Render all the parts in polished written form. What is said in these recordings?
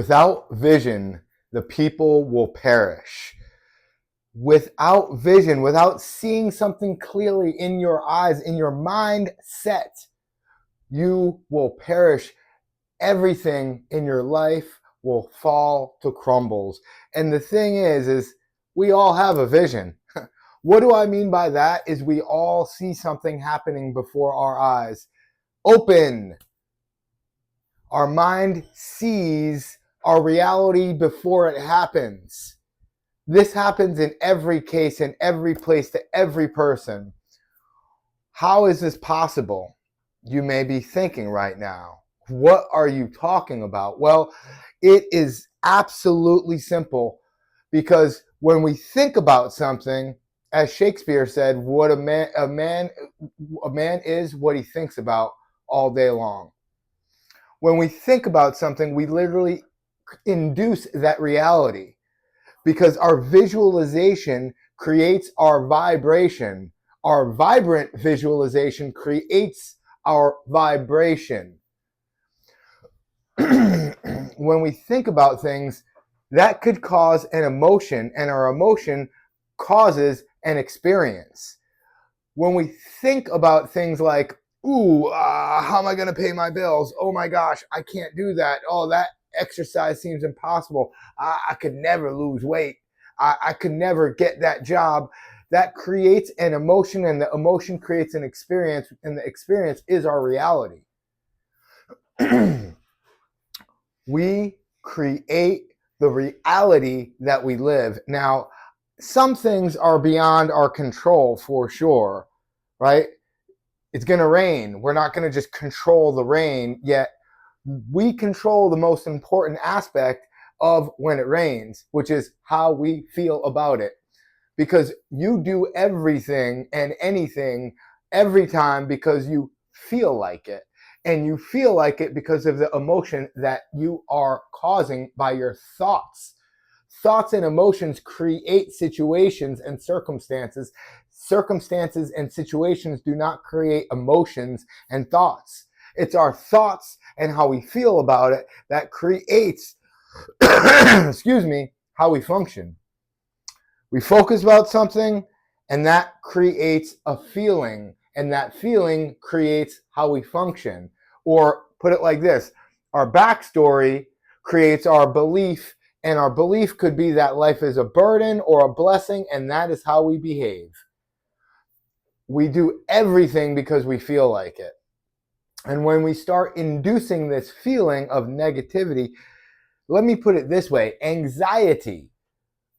Without vision, the people will perish. Without vision, without seeing something clearly in your eyes, in your mind set, you will perish. Everything in your life will fall to crumbles. And the thing is we all have a vision. What do I mean by that? Is we all see something happening before our eyes. Open. Our mind sees our reality before it happens. This happens in every case, in every place, to every person. How is this possible? You may be thinking right now. What are you talking about? Well, it is absolutely simple, because when we think about something, as Shakespeare said, what a man is what he thinks about all day long. When we think about something, we literally induce that reality, because our visualization creates our vibration. Our vibrant visualization creates our vibration. When we think about things, that could cause an emotion, and our emotion causes an experience. When we think about things like, ooh, how am I going to pay my bills? Oh my gosh, I can't do that. Oh, that exercise seems impossible. I could never lose weight. I could never get that job. That creates an emotion, and the emotion creates an experience, and the experience is our reality. We create the reality that we live. Now, some things are beyond our control for sure, right? It's going to rain. We're not going to just control the rain, yet we control the most important aspect of when it rains, which is how we feel about it. Because you do everything and anything every time because you feel like it. And you feel like it because of the emotion that you are causing by your thoughts. Thoughts and emotions create situations and circumstances. Circumstances and situations do not create emotions and thoughts. It's our thoughts and how we feel about it that creates, excuse me, how we function. We focus about something, and that creates a feeling, and that feeling creates how we function. Or put it like this, our backstory creates our belief, and our belief could be that life is a burden or a blessing, and that is how we behave. We do everything because we feel like it. And when we start inducing this feeling of negativity, let me put it this way, anxiety.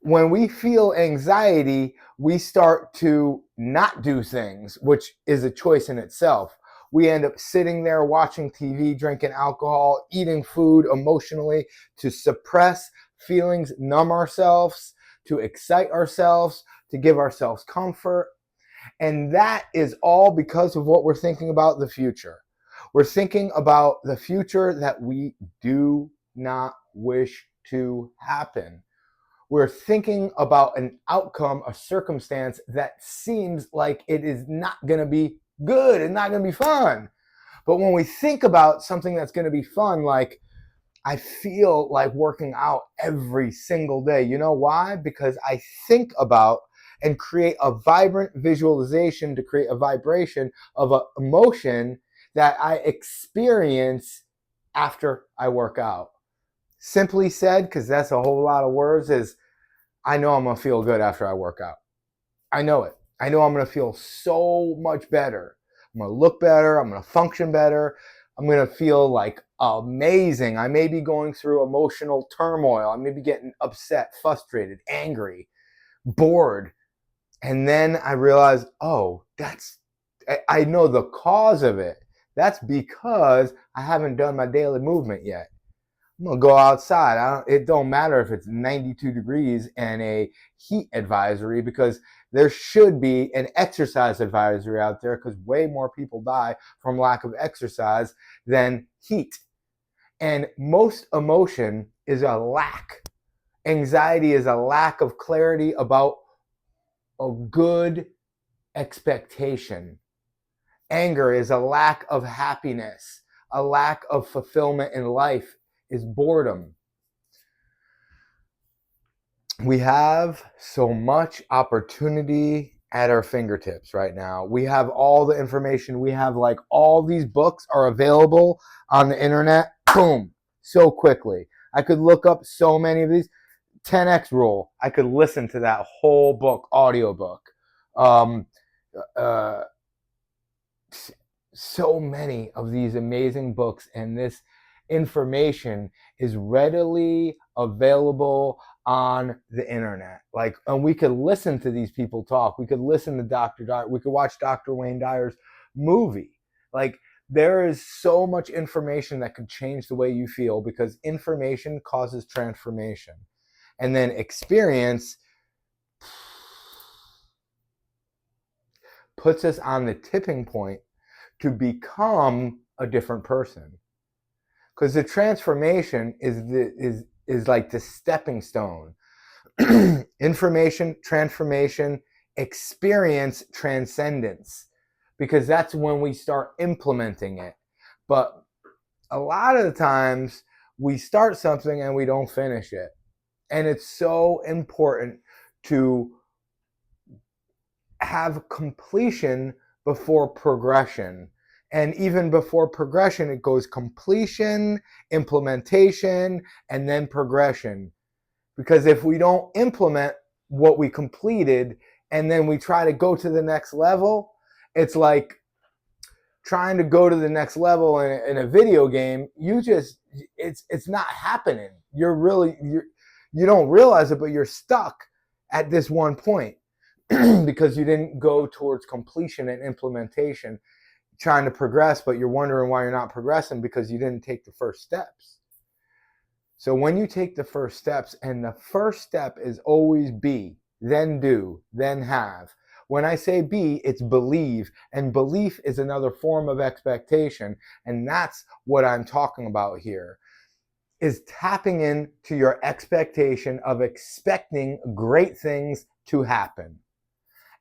When we feel anxiety, we start to not do things, which is a choice in itself. We end up sitting there watching TV, drinking alcohol, eating food emotionally to suppress feelings, numb ourselves, to excite ourselves, to give ourselves comfort. And that is all because of what we're thinking about the future. We're thinking about the future that we do not wish to happen. We're thinking about an outcome, a circumstance that seems like it is not going to be good and not going to be fun. But when we think about something that's going to be fun, like I feel like working out every single day. You know why? Because I think about and create a vibrant visualization to create a vibration of an emotion that I experience after I work out. Simply said, because that's a whole lot of words, is I know I'm going to feel good after I work out. I know it. I know I'm going to feel so much better. I'm going to look better. I'm going to function better. I'm going to feel like amazing. I may be going through emotional turmoil. I may be getting upset, frustrated, angry, bored. And then I realize, oh, I know the cause of it. That's because I haven't done my daily movement yet. I'm gonna go outside. It don't matter if it's 92 degrees and a heat advisory, because there should be an exercise advisory out there, because way more people die from lack of exercise than heat. And most emotion is a lack. Anxiety is a lack of clarity about a good expectation. Anger is a lack of happiness. A lack of fulfillment in life is boredom. we have so much opportunity at our fingertips right now. We have all the information. We have like all these books are available on the internet. Boom, so quickly. I could look up so many of these. 10x rule. I could listen to that whole book, audiobook. Um, uh, so many of these amazing books, and this information is readily available on the internet. Like, and we could listen to these people talk. We could listen to Dr. Dyer. We could watch Dr. Wayne Dyer's movie. Like, there is so much information that could change the way you feel, because information causes transformation. And then experience puts us on the tipping point to become a different person. Because the transformation is like the stepping stone. Information, transformation, experience, transcendence. Because that's when we start implementing it. But a lot of the times we start something and we don't finish it. And it's so important to have completion before progression. And even before progression, it goes completion, implementation, and then progression. Because if we don't implement what we completed and then we try to go to the next level, it's like trying to go to the next level in a video game. It's not happening. You don't realize it, but you're stuck at this one point because you didn't go towards completion and implementation, trying to progress, but you're wondering why you're not progressing because you didn't take the first steps. So when you take the first steps, and the first step is always be, then do, then have. When I say be, it's believe, and belief is another form of expectation, and that's what I'm talking about here, is tapping into your expectation of expecting great things to happen.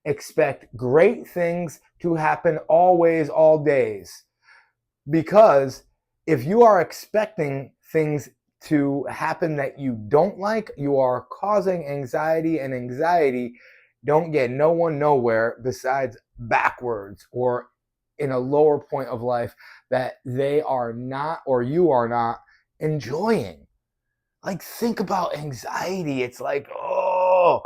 Expect great things to happen always, all days. Because if you are expecting things to happen that you don't like, you are causing anxiety, and anxiety don't get no one nowhere besides backwards or in a lower point of life that they are not, or you are not, enjoying. Like, think about anxiety. It's like, oh,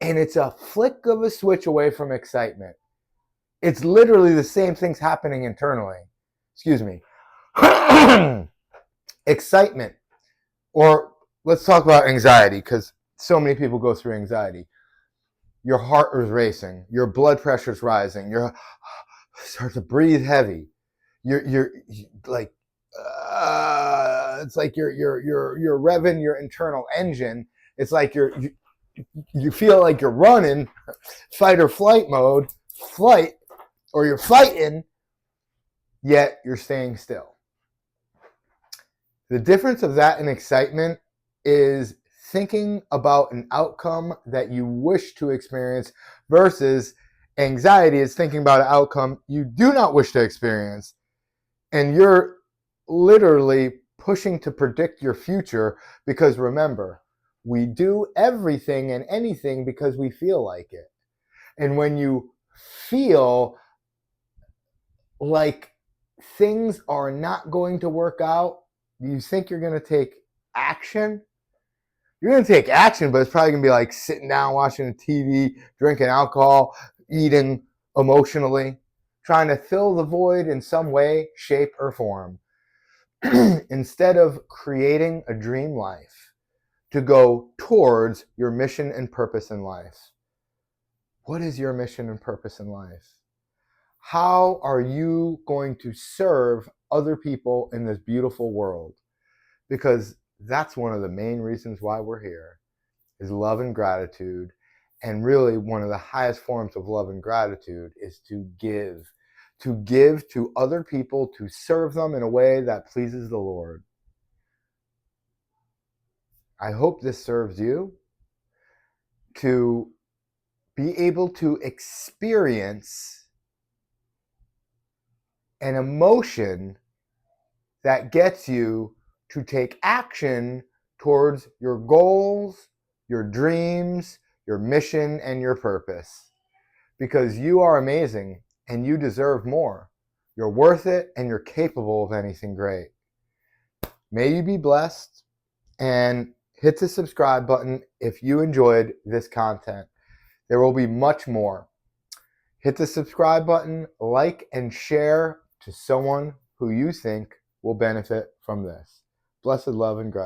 and it's a flick of a switch away from excitement. It's literally the same things happening internally. Excuse me. Excitement. Or let's talk about anxiety, because so many people go through anxiety. Your heart is racing. Your blood pressure is rising. You start to breathe heavy. You're like, it's like you're revving your internal engine. It's like you feel like you're running, fight or flight mode, or you're fighting, yet you're staying still. The difference of that and excitement is thinking about an outcome that you wish to experience, versus anxiety is thinking about an outcome you do not wish to experience. And you're literally pushing to predict your future, because remember, we do everything and anything because we feel like it. And when you feel like things are not going to work out, you think you're going to take action. You're going to take action, but it's probably going to be like sitting down, watching TV, drinking alcohol, eating emotionally, trying to fill the void in some way, shape, or form. Instead of creating a dream life to go towards your mission and purpose in life. What is your mission and purpose in life? How are you going to serve other people in this beautiful world? Because that's one of the main reasons why we're here, is love and gratitude. And really, one of the highest forms of love and gratitude is to give to other people, to serve them in a way that pleases the Lord. I hope this serves you to be able to experience an emotion that gets you to take action towards your goals, your dreams, your mission, and your purpose. Because you are amazing and you deserve more. You're worth it and you're capable of anything great. May you be blessed, and hit the subscribe button if you enjoyed this content. There will be much more. Hit the subscribe button, like, and share to someone who you think will benefit from this. Blessed love and gratitude.